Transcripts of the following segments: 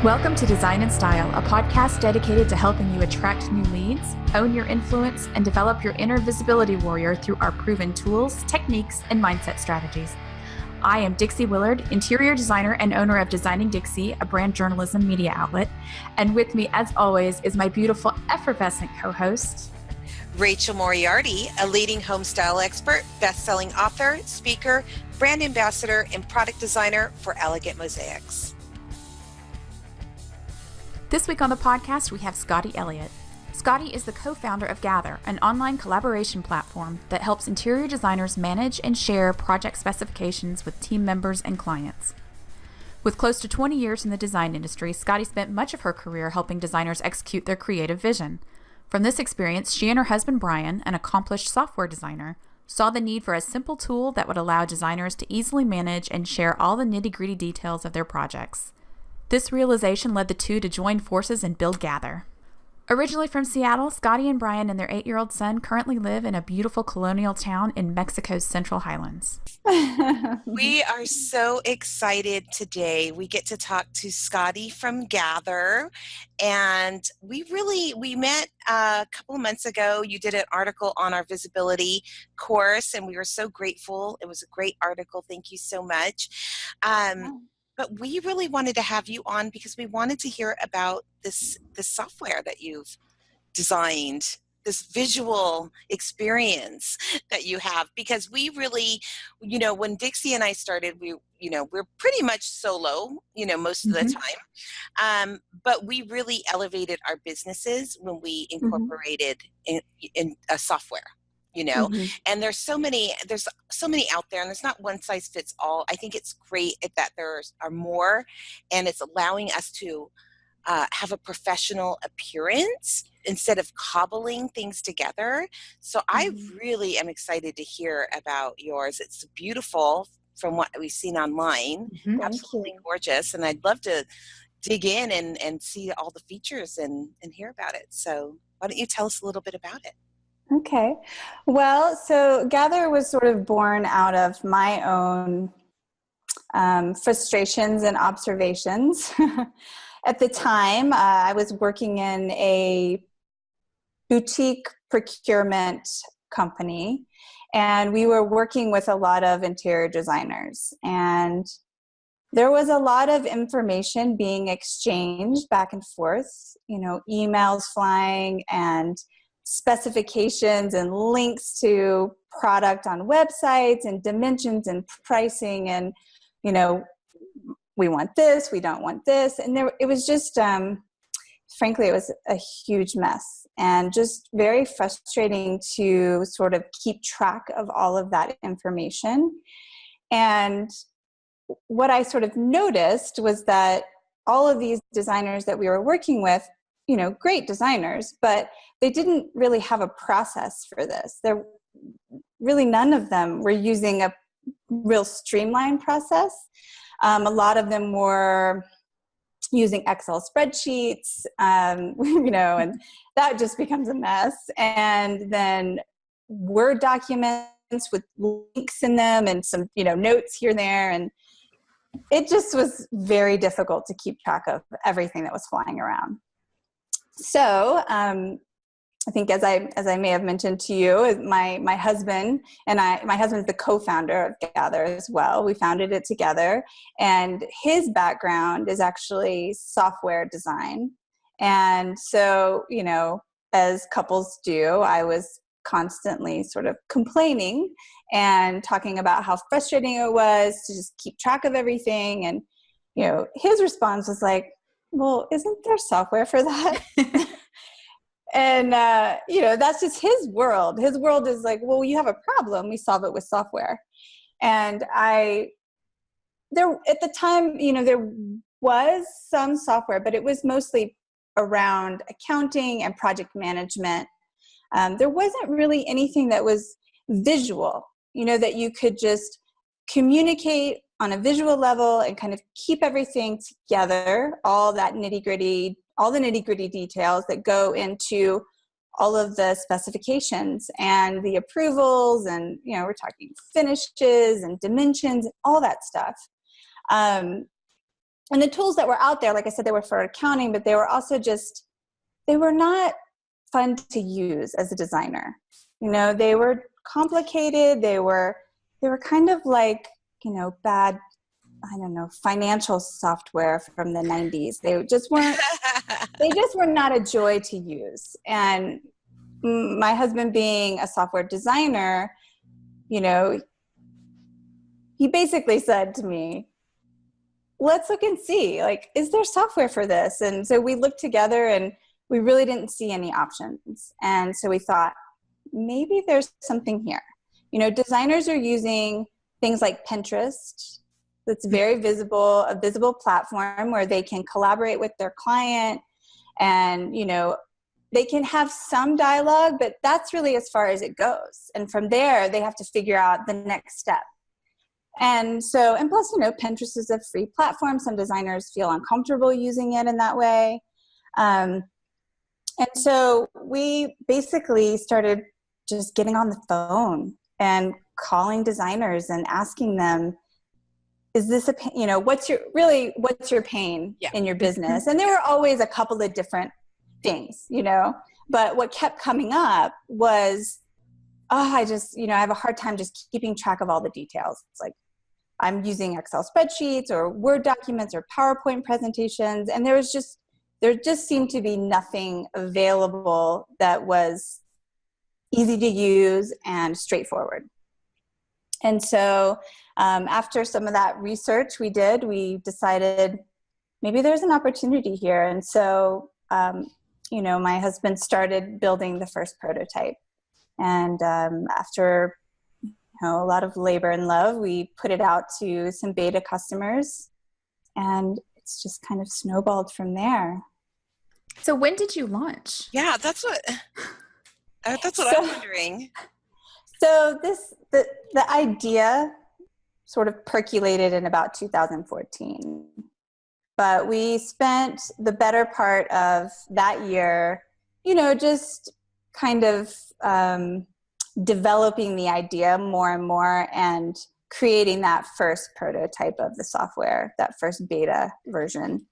Welcome to Design+Style, a podcast dedicated to helping you attract new leads, own your influence, and develop your inner visibility warrior through our proven tools, techniques, and mindset strategies. I am Dixie Willard, interior designer and owner of Designing Dixie, a brand journalism media outlet. And with me, as always, is my beautiful, effervescent co-host, Rachel Moriarty, a leading home style expert, best-selling author, speaker, brand ambassador, and product designer for Elegant Mosaics. This week on the podcast, we have Scottie Elliott. Scottie is the co-founder of Gather, an online collaboration platform that helps interior designers manage and share project specifications with team members and clients. With close to 20 years in the design industry, Scottie spent much of her career helping designers execute their creative vision. From this experience, she and her husband Brian, an accomplished software designer, saw the need for a simple tool that would allow designers to easily manage and share all the nitty-gritty details of their projects. This realization led the two to join forces and build Gather. Originally from Seattle, Scottie and Brian and their 8-year-old son currently live in a beautiful colonial town in Mexico's Central Highlands. We are so excited today. We get to talk to Scottie from Gather, and we met a couple of months ago. You did an article on our visibility course, and we were so grateful. It was a great article. Thank you so much. But we really wanted to have you on because we wanted to hear about this software that you've designed, this visual experience that you have. Because we really, when Dixie and I started, we're pretty much solo, most of the time. But we really elevated our businesses when we incorporated in a software. And there's so many out there, and there's not one size fits all. I think it's great that there are more, and it's allowing us to have a professional appearance instead of cobbling things together. So I really am excited to hear about yours. It's beautiful from what we've seen online, absolutely gorgeous, and I'd love to dig in and see all the features and hear about it. So why don't you tell us a little bit about it? Okay. Well, so Gather was sort of born out of my own frustrations and observations. At the time, I was working in a boutique procurement company, and we were working with a lot of interior designers. And there was a lot of information being exchanged back and forth, emails flying and specifications and links to product on websites and dimensions and pricing and, we want this, we don't want this. And it was just, frankly, it was a huge mess and just very frustrating to sort of keep track of all of that information. And what I sort of noticed was that all of these designers that we were working with, great designers, but they didn't really have a process for this. None of them were using a real streamlined process. A lot of them were using Excel spreadsheets, and that just becomes a mess. And then Word documents with links in them and some, notes here and there. And it just was very difficult to keep track of everything that was flying around. So I think as I may have mentioned to you, my husband and my husband is the co-founder of Gather as well. We founded it together, and his background is actually software design. And so, as couples do, I was constantly sort of complaining and talking about how frustrating it was to just keep track of everything. And, his response was like, well, isn't there software for that? And, that's just his world. His world is like, well, you have a problem, we solve it with software. And at the time, there was some software, but it was mostly around accounting and project management. There wasn't really anything that was visual, that you could just communicate on a visual level and kind of keep everything together, all the nitty-gritty details that go into all of the specifications and the approvals, and we're talking finishes and dimensions and all that stuff. And the tools that were out there, like I said, they were for accounting, but they were also just, they were not fun to use as a designer. You know, they were complicated. They were kind of like, you know, bad, I don't know, financial software from the 90s. They just were not a joy to use. And my husband, being a software designer, you know, he basically said to me, let's look and see, like, is there software for this? And so we looked together and we really didn't see any options. And so we thought, maybe there's something here. You know, designers are using things like Pinterest. That's very visible, a visible platform where they can collaborate with their client, and, you know, they can have some dialogue, but that's really as far as it goes. And from there, they have to figure out the next step. And so, and plus, you know, Pinterest is a free platform. Some designers feel uncomfortable using it in that way. And so we basically started just getting on the phone and calling designers and asking them, is this a, you know, what's your pain in your business? And there were always a couple of different things, you know, but what kept coming up was, I just, you know, I have a hard time just keeping track of all the details. It's like, I'm using Excel spreadsheets or Word documents or PowerPoint presentations. And there just seemed to be nothing available that was easy to use and straightforward. And so after some of that research we decided maybe there's an opportunity here. And so, you know, my husband started building the first prototype. And after, you know, a lot of labor and love, we put it out to some beta customers, and it's just kind of snowballed from there. So when did you launch? Yeah, that's what I'm wondering. So the idea sort of percolated in about 2014. But we spent the better part of that year, you know, just kind of developing the idea more and more and creating that first prototype of the software, that first beta version.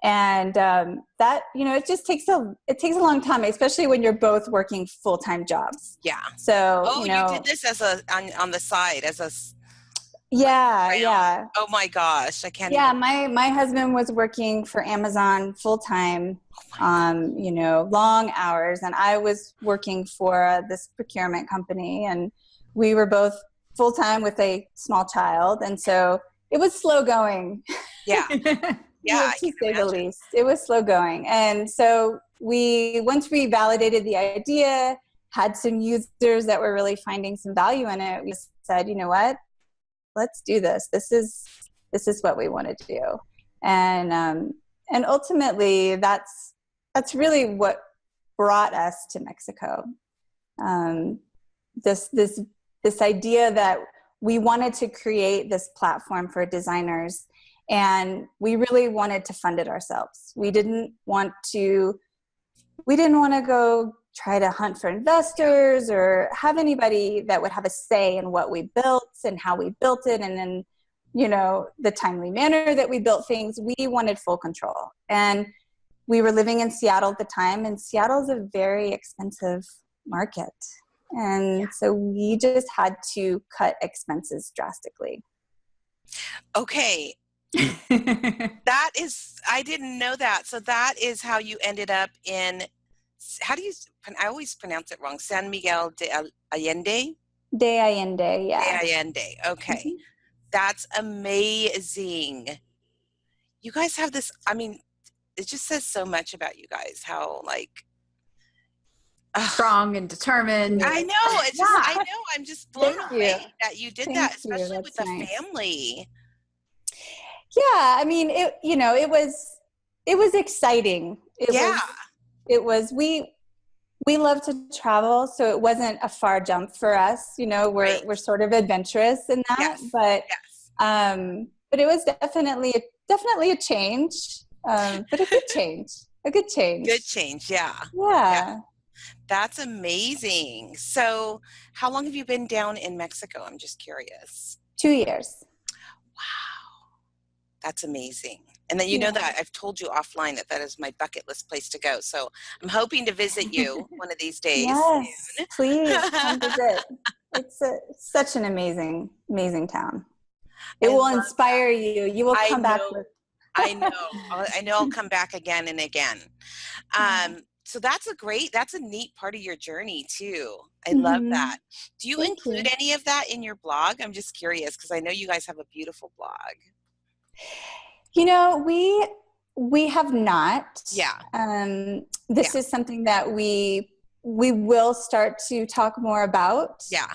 And that, you know, it takes a long time, especially when you're both working full-time jobs. Yeah. So, you know, you did this as on the side as a. Yeah, like, yeah. Oh my gosh, I can't. Yeah, my husband was working for Amazon full-time, you know, long hours, and I was working for this procurement company, and we were both full-time with a small child, and so it was slow going. Yeah. Yeah, to say the least. It was slow going. And so once we validated the idea, had some users that were really finding some value in it, we said, you know what, let's do this. This is what we want to do. And ultimately that's really what brought us to Mexico. This idea that we wanted to create this platform for designers, and we really wanted to fund it ourselves. We didn't want to go try to hunt for investors or have anybody that would have a say in what we built and how we built it, and then, you know, the timely manner that we built things. We wanted full control. And we were living in Seattle at the time, and Seattle's a very expensive market. And so we just had to cut expenses drastically. Okay. I didn't know that. So that is how you ended up in, I always pronounce it wrong, San Miguel de Allende? De Allende, yeah. De Allende, okay. Mm-hmm. That's amazing. You guys have this, I mean, it just says so much about you guys, how like, strong and determined. I know. It's just, I know. I'm just blown away that you did that, especially with the family. Yeah, I mean, it was exciting. We love to travel, so it wasn't a far jump for us. You know, we're sort of adventurous in that, but it was definitely a change, but a good change. Good change, yeah. That's amazing. So how long have you been down in Mexico? I'm just curious. 2 years. Wow. That's amazing. And then that I've told you offline that is my bucket list place to go. So I'm hoping to visit you one of these days. Yes, soon. please come visit. It's such an amazing, amazing town. It will inspire you. You will come back with. I know. I'll come back again and again. So that's a neat part of your journey too. I love that. Do you include any of that in your blog? I'm just curious because I know you guys have a beautiful blog. We have not. Yeah. This is something that we will start to talk more about. Yeah.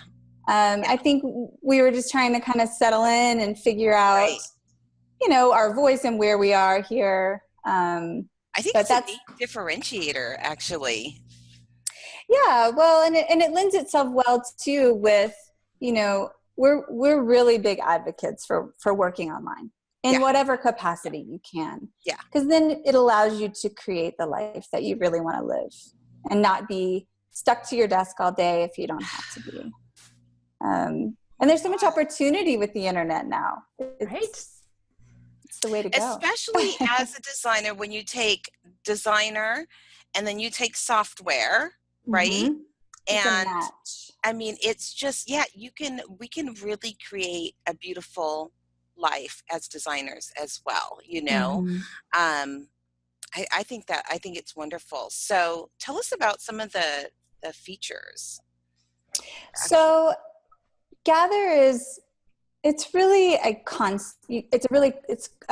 I think we were just trying to kind of settle in and figure out, our voice and where we are here. I think that's a neat differentiator, actually. Yeah, well, and it lends itself well too with, we're really big advocates for working online in whatever capacity you can. Yeah. Because then it allows you to create the life that you really want to live and not be stuck to your desk all day if you don't have to be. And there's so much opportunity with the internet now. It's the way to go. Especially as a designer, when you take designer and then you take software, right? And I mean, it's just, we can really create a beautiful life as designers as well, I think it's wonderful. So tell us about some of the features. So Gather it's really a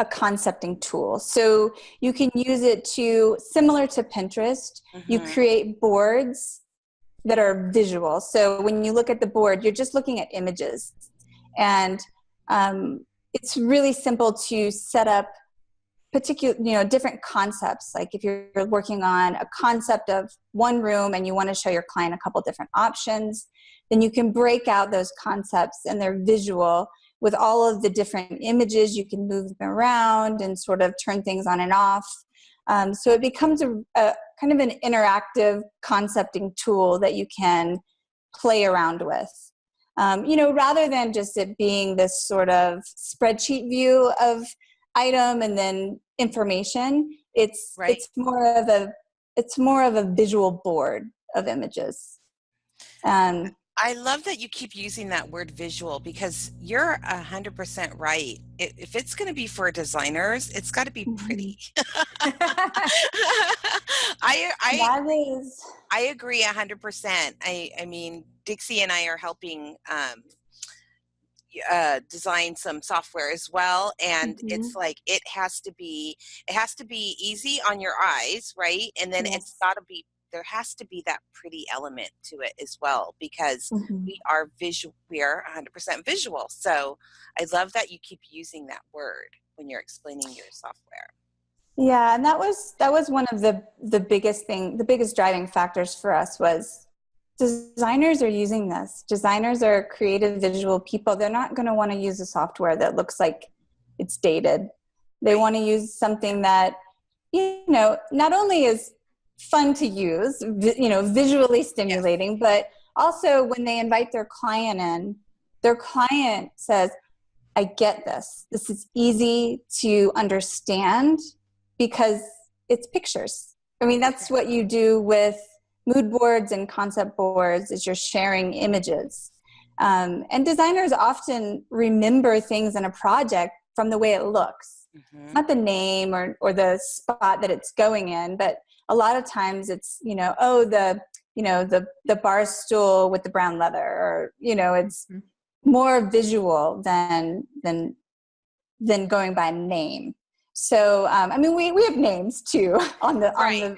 concepting tool. So you can use it similar to Pinterest, you create boards that are visual. So when you look at the board, you're just looking at images. And it's really simple to set up different concepts. Like if you're working on a concept of one room and you want to show your client a couple different options, then you can break out those concepts and they're visual with all of the different images. You can move them around and sort of turn things on and off. So it becomes a kind of an interactive concepting tool that you can play around with. Rather than just it being this sort of spreadsheet view of item and then information, it's more of a visual board of images. I love that you keep using that word visual because you're 100% right. If it's going to be for designers, it's got to be pretty. I agree 100%. I mean, Dixie and I are helping design some software as well, and it's like it has to be easy on your eyes, right? And then there has to be that pretty element to it as well because we are 100% visual. So I love that you keep using that word when you're explaining your software. Yeah, and that was one of the biggest driving factors for us was designers are using this. Designers are creative visual people. They're not going to want to use a software that looks like it's dated. They want to use something that, not only is fun to use, visually stimulating, but also when they invite their client in, their client says, I get this. This is easy to understand because it's pictures. I mean, that's what you do with mood boards and concept boards is you're sharing images. And designers often remember things in a project from the way it looks. Not the name or the spot that it's going in, but a lot of times it's, the bar stool with the brown leather, or, it's more visual than going by name. So, we have names too on the items.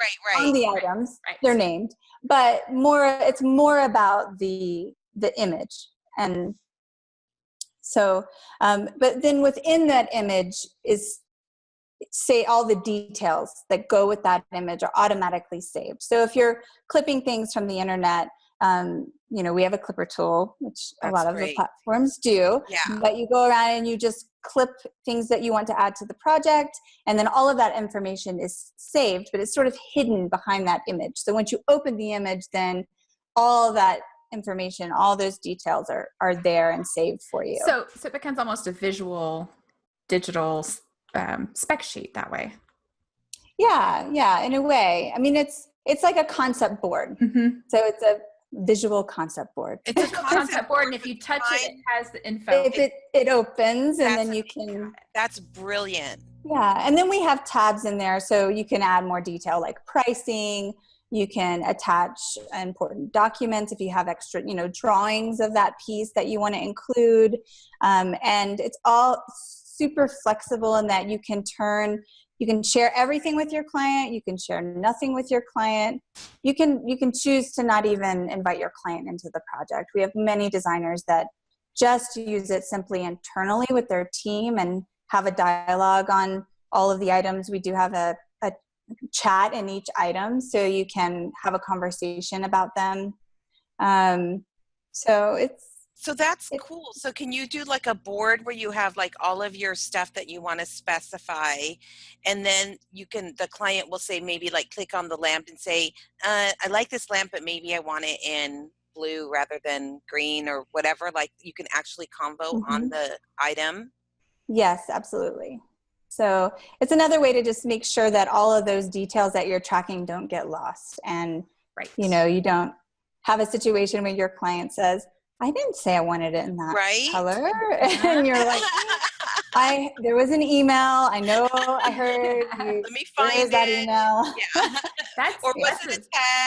Right. They're named, but it's more about the image. And so, but then within that image is, say, all the details that go with that image are automatically saved. So if you're clipping things from the internet, we have a clipper tool, which a lot of the platforms do. Yeah. But you go around and you just clip things that you want to add to the project, and then all of that information is saved, but it's sort of hidden behind that image. So once you open the image, then all that information, all those details are there and saved for you. So it becomes almost a visual digital spec sheet that way. Yeah, in a way. I mean, it's like a concept board. Mm-hmm. So it's a visual concept board. It's a Concept board, and if you touch it has the info. If it opens, and then you amazing. can. That's brilliant. Yeah, and then we have tabs in there, so you can add more detail like pricing. You can attach important documents if you have extra, drawings of that piece that you want to include. And it's all super flexible in that you can share everything with your client. You can share nothing with your client. You can choose to not even invite your client into the project. We have many designers that just use it simply internally with their team and have a dialogue on all of the items. We do have a chat in each item, so you can have a conversation about them. So that's cool. So can you do like a board where you have like all of your stuff that you want to specify, and then the client will say, maybe like click on the lamp and say, I like this lamp, but maybe I want it in blue rather than green or whatever. Like you can actually convo on the item. Yes, absolutely. So it's another way to just make sure that all of those details that you're tracking don't get lost. And, you don't have a situation where your client says, I didn't say I wanted it in that color. And you're like, there was an email. I know I heard you. Let me find that email. Yeah. Or was it a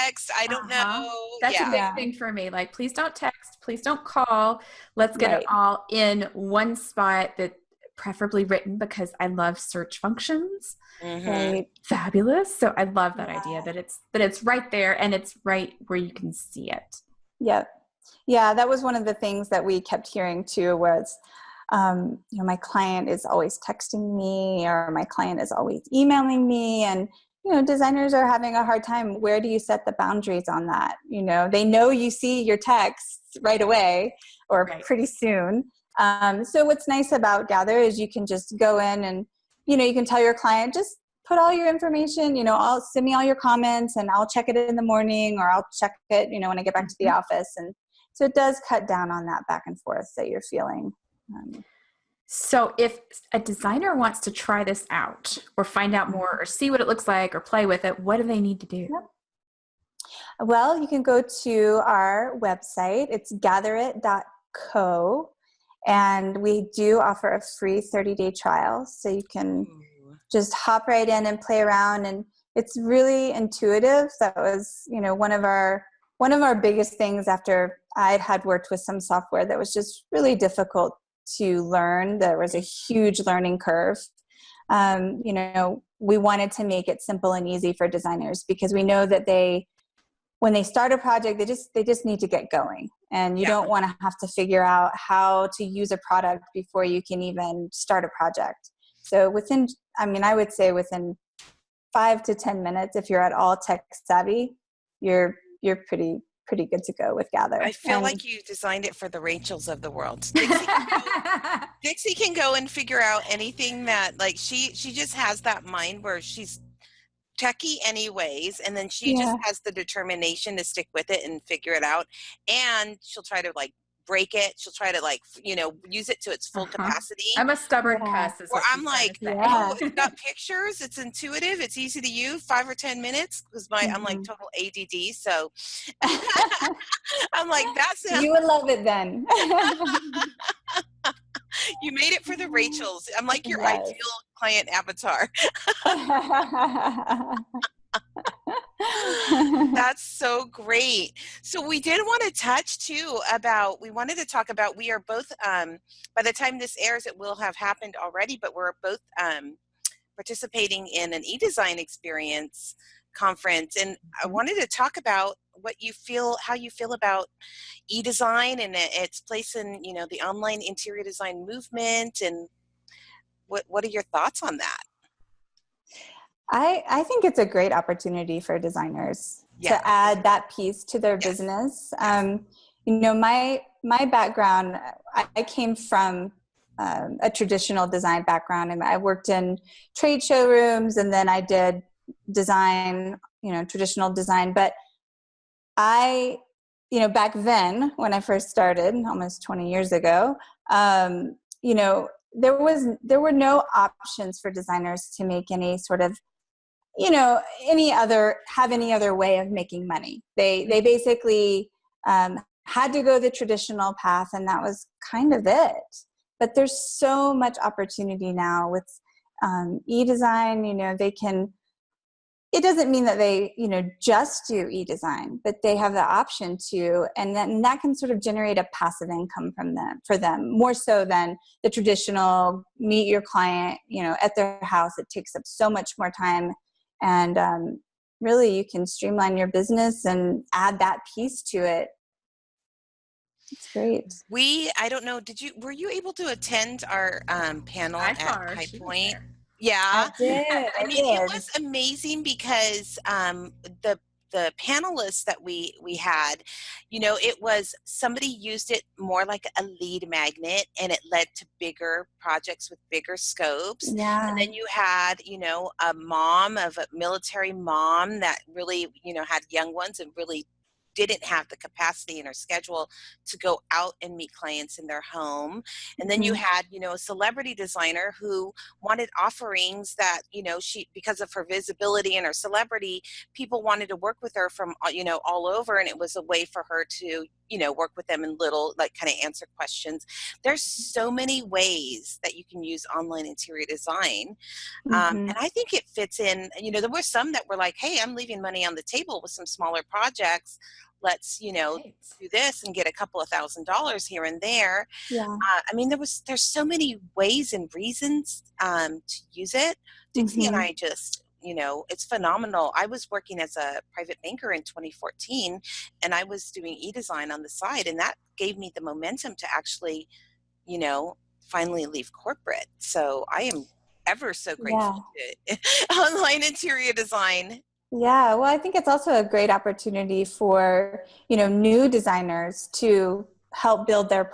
text? I don't know. That's a big thing for me. Like, please don't text. Please don't call. Let's get it all in one spot, that preferably written, because I love search functions. Right. Fabulous. So I love that idea that it's right there and it's right where you can see it. Yep. Yeah, that was one of the things that we kept hearing too, was, my client is always texting me, or my client is always emailing me, and, designers are having a hard time. Where do you set the boundaries on that? They know you see your texts right away or pretty soon. So what's nice about Gather is you can just go in and, you can tell your client, just put all your information, I'll send me all your comments and I'll check it in the morning, or I'll check it, when I get back to the office. And so it does cut down on that back and forth that you're feeling. So if a designer wants to try this out or find out more or see what it looks like or play with it, what do they need to do? Yep. Well, you can go to our website. It's gatherit.co. And we do offer a free 30-day trial. So you can just hop right in and play around. And it's really intuitive. That was, one of our biggest things after I had worked with some software that was just really difficult to learn. There was a huge learning curve. We wanted to make it simple and easy for designers, because we know that when they start a project, they just need to get going. And you don't want to have to figure out how to use a product before you can even start a project. So I would say within 5 to 10 minutes, if you're at all tech savvy, you're pretty good to go with Gather. I feel like you designed it for the Rachels of the world. Dixie can go and figure out anything that, like, she just has that mind where she's techie anyways, and then she just has the determination to stick with it and figure it out, and she'll try to like break it. She'll try to like use it to its full capacity. I'm a stubborn cuss. Or I'm like, oh, it's got pictures, it's intuitive, it's easy to use, 5 or 10 minutes, because I'm like total ADD, so I'm like, you would love it then. You made it for the Rachels. I'm like your ideal client avatar. That's so great. So we did want to touch too we wanted to talk about, we are both, by the time this airs, it will have happened already, but we're both participating in an e-design experience conference. And I wanted to talk about how you feel about e-design and its place in, the online interior design movement, and what are your thoughts on that? I think it's a great opportunity for designers to add that piece to their business. My background, I came from a traditional design background, and I worked in trade showrooms, and then I did design, traditional design. But back then when I first started, almost 20 years ago, there were no options for designers to make any sort of, any other way of making money. They basically had to go the traditional path, and that was kind of it. But there's so much opportunity now with e-design. They can. It doesn't mean that they, just do e-design, but they have the option to, and that can sort of generate a passive income for them, more so than the traditional meet your client, at their house. It takes up so much more time, and really you can streamline your business and add that piece to it. It's great. I don't know, were you able to attend our panel at High Point? Yeah, I did. It was amazing because the panelists that we had, it was, somebody used it more like a lead magnet, and it led to bigger projects with bigger scopes. Yeah. And then you had, a military mom that really, had young ones and really didn't have the capacity in her schedule to go out and meet clients in their home. And then you had, a celebrity designer who wanted offerings that, she, because of her visibility and her celebrity, people wanted to work with her from, all over. And it was a way for her to, work with them in little, like, kind of answer questions. There's so many ways that you can use online interior design. And I think it fits in, there were some that were like, hey, I'm leaving money on the table with some smaller projects. Let's, do this and get a couple of $1,000s here and there. Yeah. There's so many ways and reasons to use it. Dixie and I just, it's phenomenal. I was working as a private banker in 2014, and I was doing e-design on the side, and that gave me the momentum to actually, finally leave corporate. So I am ever so grateful to online interior design. Yeah, well, I think it's also a great opportunity for, new designers to help build their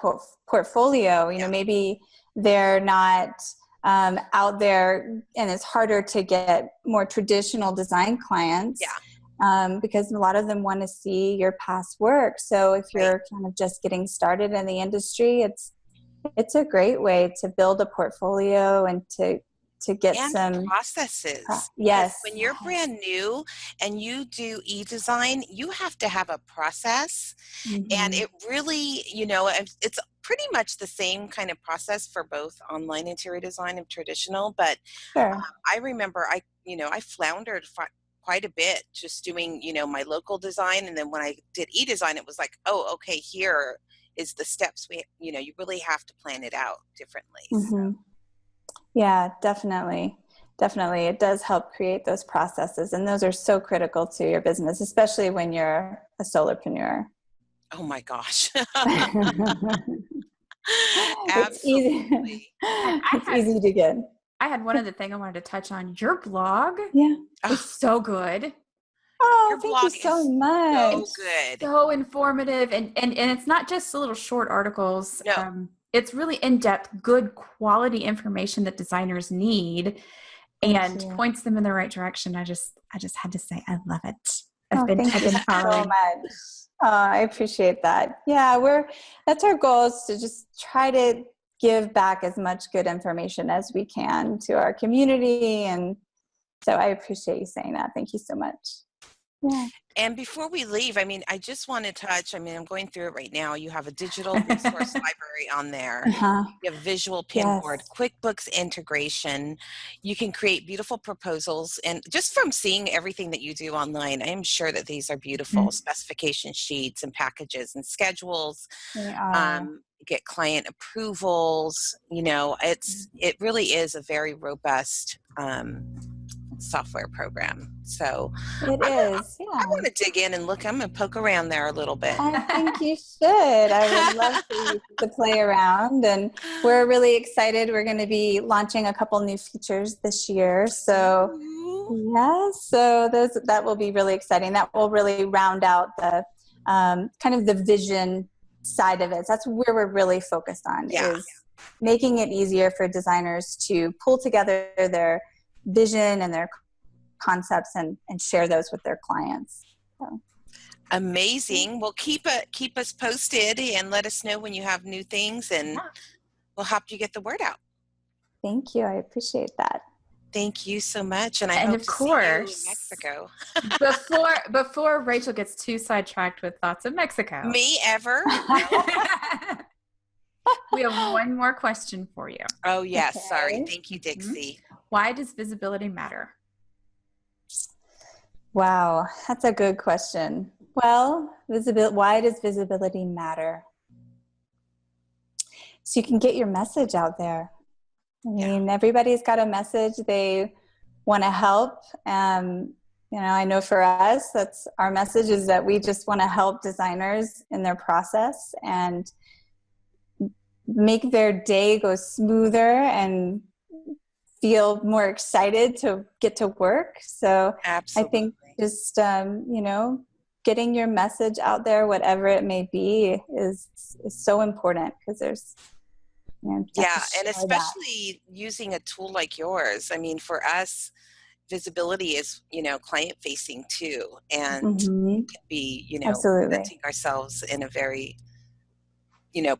portfolio. Maybe they're not out there, and it's harder to get more traditional design clients. Because a lot of them want to see your past work. So if you're kind of just getting started in the industry, it's a great way to build a portfolio and to get some processes. Yes. When you're brand new and you do e-design, you have to have a process. And it really, it's pretty much the same kind of process for both online interior design and traditional. But I remember I floundered quite a bit just doing, my local design. And then when I did e-design, it was like, oh, okay, here is the steps you really have to plan it out differently. So. Yeah, definitely. Definitely. It does help create those processes. And those are so critical to your business, especially when you're a solopreneur. Oh my gosh. It's easy. It's easy to get. I had one other thing I wanted to touch on. Your blog is so good. Oh, thank you so much. So good. So informative. And it's not just little short articles. No. It's really in-depth, good quality information that designers need and points them in the right direction. I just had to say, I love it. Thank you so much. I appreciate that. Yeah, that's our goal, is to just try to give back as much good information as we can to our community. And so I appreciate you saying that. Thank you so much. Yeah. And before we leave, I just want to touch, I'm going through it right now. You have a digital resource library on there. You have visual pinboard, QuickBooks integration. You can create beautiful proposals. And just from seeing everything that you do online, I am sure that these are beautiful specification sheets and packages and schedules. Get client approvals. It really is a very robust software program. So I want to dig in and look. I'm going to poke around there a little bit. I think you should. I would love for you to play around, and we're really excited. We're going to be launching a couple new features this year. So that will be really exciting. That will really round out the kind of the vision side of it. So that's where we're really focused on, is making it easier for designers to pull together their vision and their concepts and share those with their clients. So. Amazing. Well, keep us posted and let us know when you have new things, and we'll help you get the word out. Thank you. I appreciate that. Thank you so much. And I And hope of to see you in course, Mexico. before Rachel gets too sidetracked with thoughts of Mexico. Me ever? We have one more question for you. Oh, yes. Okay. Sorry. Thank you, Dixie. Why does visibility matter? Wow, that's a good question. Well, why does visibility matter? So you can get your message out there. I mean, everybody's got a message. They want to help. I know for us, that's our message, is that we just want to help designers in their process and make their day go smoother and feel more excited to get to work. So Absolutely. I think just, getting your message out there, whatever it may be, is so important, because there's, and especially using a tool like yours. I mean, for us, visibility is, client facing too. And we can be, Absolutely. presenting ourselves in a very,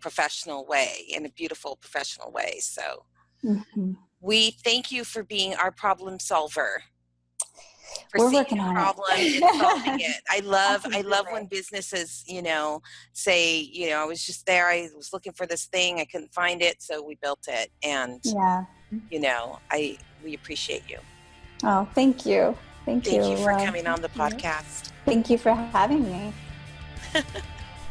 professional way, in a beautiful professional way. So we thank you for being our problem solver. For We're seeing working a on problem it. and solving it. I love Absolutely. when businesses, say, I was just there, I was looking for this thing, I couldn't find it, so we built it. And, we appreciate you. Oh, thank you. Thank you. Thank you for coming on the podcast. Thank you for having me.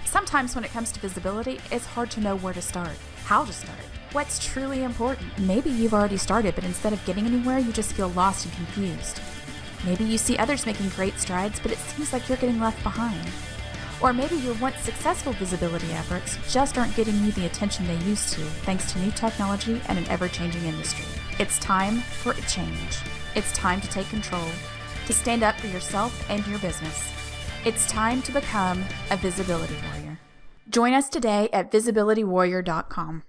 Sometimes when it comes to visibility, it's hard to know where to start, how to start, what's truly important. Maybe you've already started, but instead of getting anywhere, you just feel lost and confused. Maybe you see others making great strides, but it seems like you're getting left behind. Or maybe your once successful visibility efforts just aren't getting you the attention they used to, thanks to new technology and an ever-changing industry. It's time for a change. It's time to take control, to stand up for yourself and your business. It's time to become a visibility warrior. Join us today at visibilitywarrior.com.